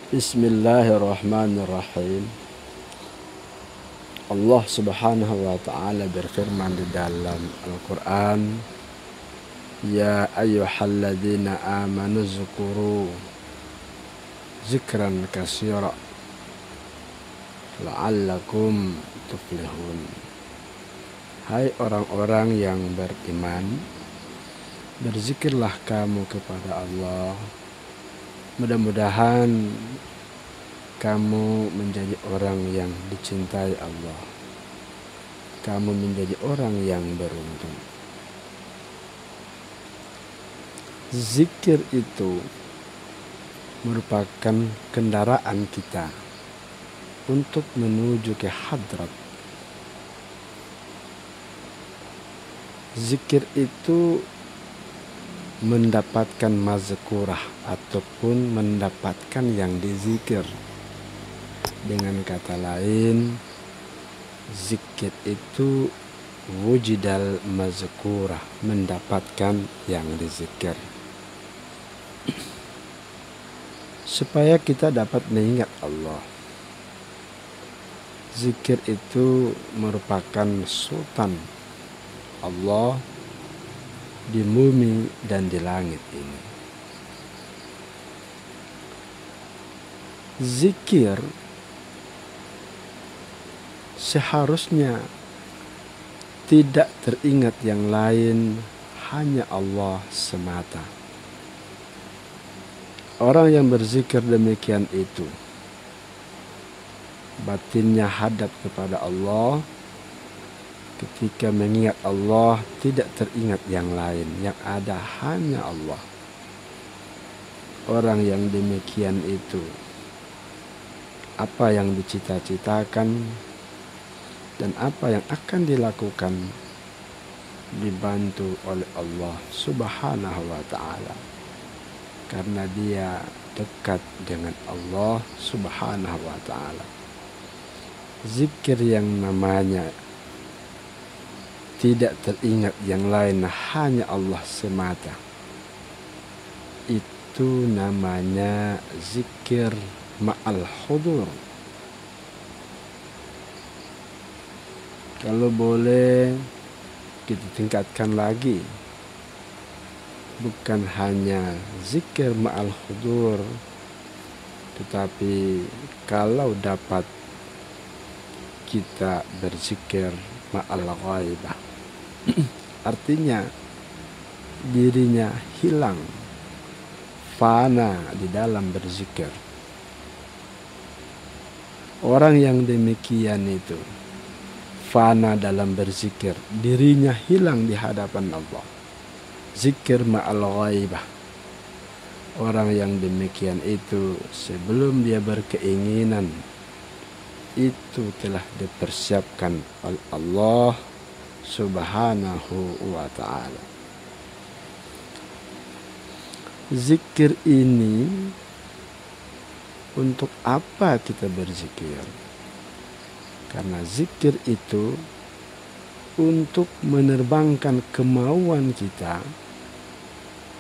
Bismillahirrahmanirrahim. Allah subhanahu wa ta'ala berfirman di dalam Al-Quran, Ya ayyuhalladzina amanu zukuru zikran katsira la'allakum tuflihun. Hai orang-orang yang beriman, berzikirlah kamu kepada Allah. Mudah-mudahan kamu menjadi orang yang dicintai Allah. Kamu menjadi orang yang beruntung. Zikir itu merupakan kendaraan kita untuk menuju ke hadrat. Zikir itu mendapatkan mazkurah ataupun mendapatkan yang dizikir. Dengan kata lain, zikir itu wujudal mazkurah, mendapatkan yang dizikir. Supaya kita dapat mengingat Allah. Zikir itu merupakan sultan Allah di bumi dan di langit ini. Zikir seharusnya tidak teringat yang lain, hanya Allah semata. Orang yang berzikir demikian itu, batinnya hadap kepada Allah. Ketika mengingat Allah, tidak teringat yang lain, yang ada hanya Allah. Orang yang demikian itu, apa yang dicita-citakan dan apa yang akan dilakukan dibantu oleh Allah subhanahu wa ta'ala. Karena dia dekat dengan Allah subhanahu wa ta'ala. Zikir yang namanya tidak teringat yang lain, hanya Allah semata, itu namanya zikir ma'al hudur. Kalau boleh kita tingkatkan lagi, bukan hanya zikir ma'al hudur, tetapi kalau dapat kita berzikir ma'al ghaibah, artinya dirinya hilang, fana di dalam berzikir. Orang yang demikian itu fana dalam berzikir, dirinya hilang di hadapan Allah. Zikir ma'al ghaibah. Orang yang demikian itu sebelum dia berkeinginan, itu telah dipersiapkan oleh Allah subhanahu wa ta'ala. Zikir ini, untuk apa kita berzikir? Karena zikir itu untuk menerbangkan kemauan kita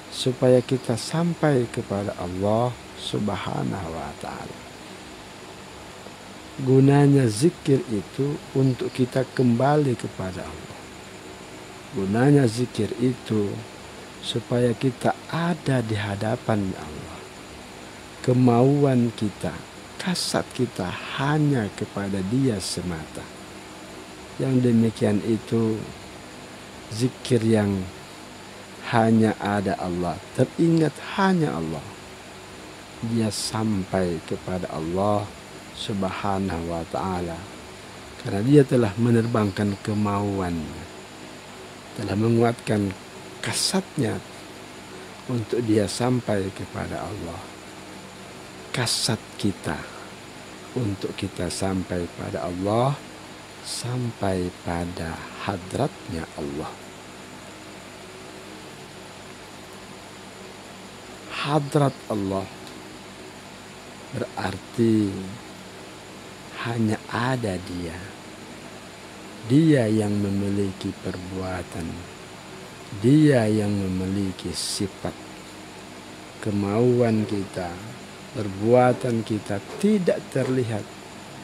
supaya kita sampai kepada Allah subhanahu wa ta'ala. Gunanya zikir itu untuk kita kembali kepada Allah. Gunanya zikir itu supaya kita ada di hadapan Allah. Kemauan kita, kasat kita hanya kepada Dia semata. Yang demikian itu zikir yang hanya ada Allah, teringat hanya Allah. Dia sampai kepada Allah subhanahu wa ta'ala, karena dia telah menerbangkan kemauannya, telah menguatkan kasatnya untuk dia sampai kepada Allah. Kasat kita untuk kita sampai pada Allah, sampai pada hadratnya Allah. Hadrat Allah berarti hanya ada Dia. Dia yang memiliki perbuatan, Dia yang memiliki sifat. Kemauan kita, perbuatan kita tidak terlihat,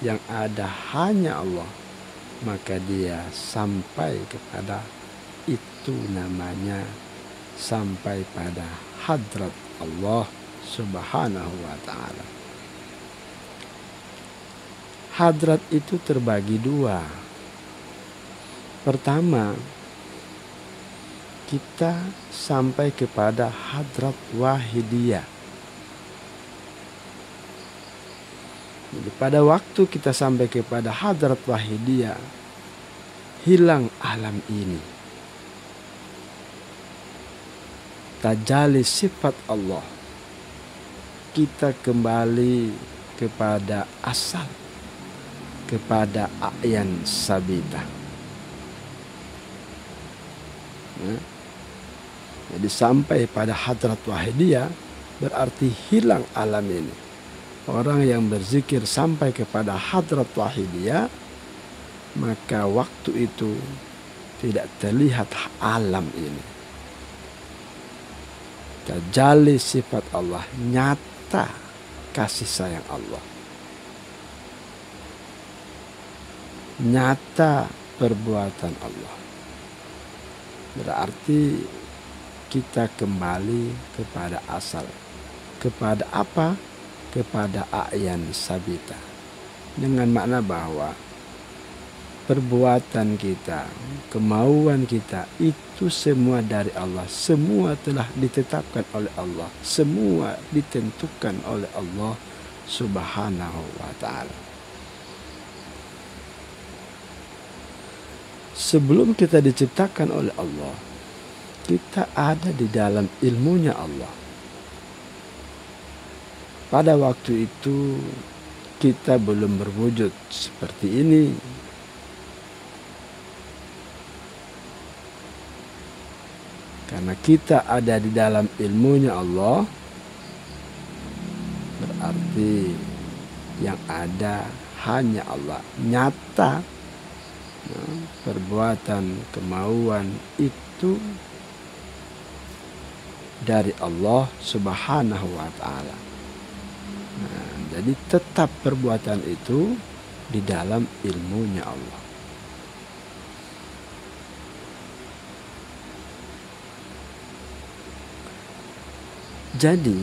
yang ada hanya Allah, maka dia sampai kepada itu, namanya sampai pada hadrat Allah Subhanahu wa ta'ala. Hadrat itu terbagi dua. Pertama, kita sampai kepada hadrat wahidiyah. Jadi pada waktu kita sampai kepada hadrat wahidiyah, hilang alam ini. Tajalli sifat Allah. Kita kembali kepada asal, kepada a'yan sabita. Jadi sampai pada hadrat wahidiyah berarti hilang alam ini. Orang yang berzikir sampai kepada hadrat wahidiyah, maka waktu itu tidak terlihat alam ini. Tajalli sifat Allah, nyata kasih sayang Allah, nyata perbuatan Allah. Berarti kita kembali kepada asal. Kepada apa? Kepada a'yan sabita. Dengan makna bahwa perbuatan kita, kemauan kita itu semua dari Allah. Semua telah ditetapkan oleh Allah. Semua ditentukan oleh Allah Subhanahu wa ta'ala. Sebelum kita diciptakan oleh Allah, kita ada di dalam ilmunya Allah. Pada waktu itu kita belum berwujud seperti ini. Karena kita ada di dalam ilmunya Allah, berarti yang ada hanya Allah. Nyata perbuatan, kemauan itu dari Allah Subhanahu wa ta'ala. Jadi tetap perbuatan itu di dalam ilmunya Allah. Jadi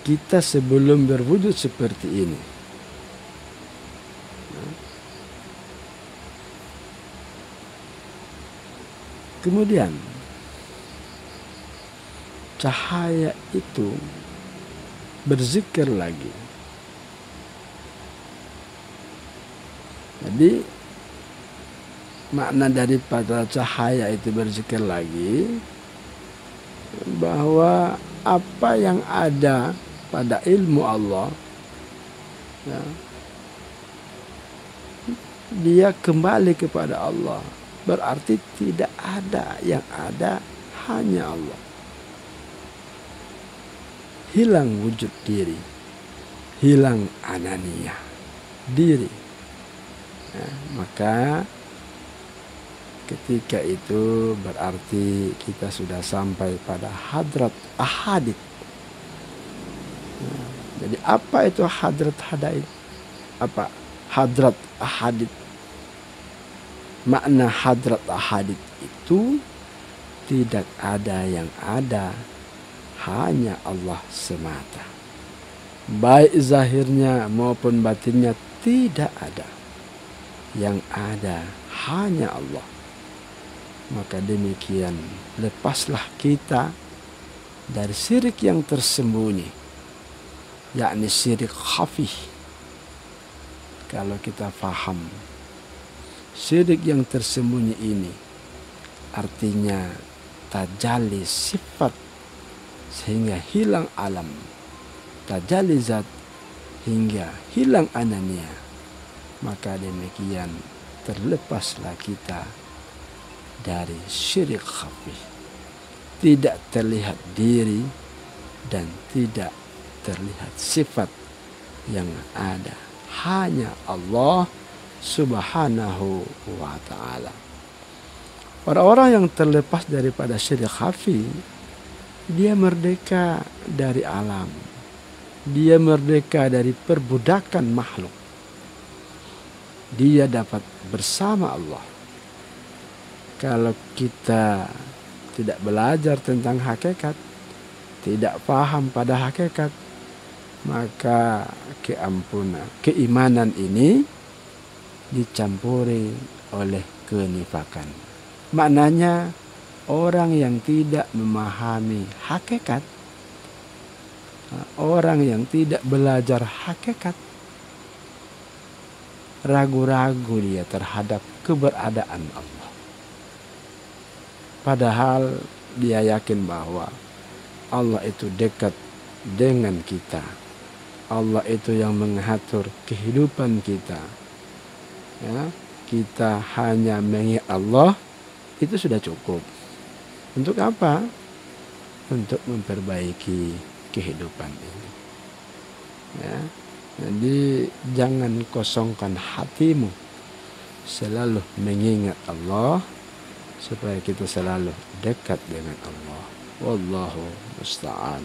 kita sebelum berwujud seperti ini, kemudian cahaya itu berzikir lagi. Jadi makna daripada cahaya itu berzikir lagi, bahwa apa yang ada pada ilmu Allah, ya, dia kembali kepada Allah. Berarti tidak ada, yang ada hanya Allah. Hilang wujud diri, hilang ananiyah diri. Nah, maka ketika itu berarti kita sudah sampai pada hadrat ahadit. Nah, jadi apa itu hadrat ahadit? Apa hadrat ahadit? Makna hadrat ahadit itu tidak ada yang ada, hanya Allah semata. Baik zahirnya maupun batinnya tidak ada. Yang ada hanya Allah. Maka demikian, lepaslah kita dari syirik yang tersembunyi, yakni syirik khafih. Kalau kita faham syirik yang tersembunyi ini, artinya tajalli sifat sehingga hilang alam, tajalli zat hingga hilang anania, maka demikian terlepaslah kita dari syirik khafih. Tidak terlihat diri dan tidak terlihat sifat, yang ada hanya Allah Subhanahu wa ta'ala. Orang-orang yang terlepas daripada syirik khafih, Dia merdeka dari alam. Dia merdeka dari perbudakan makhluk. Dia dapat bersama Allah. Kalau kita tidak belajar tentang hakikat, tidak paham pada hakikat, maka keimanan ini dicampuri oleh kenifakan. Maknanya orang yang tidak memahami hakikat, orang yang tidak belajar hakikat, ragu-ragu dia terhadap keberadaan Allah. Padahal dia yakin bahwa Allah itu dekat dengan kita. Allah itu yang mengatur kehidupan kita. Ya, kita hanya mengingat Allah, itu sudah cukup. Untuk apa? Untuk memperbaiki kehidupan ini. Ya, jadi jangan kosongkan hatimu. Selalu mengingat Allah supaya kita selalu dekat dengan Allah. Wallahu musta'an.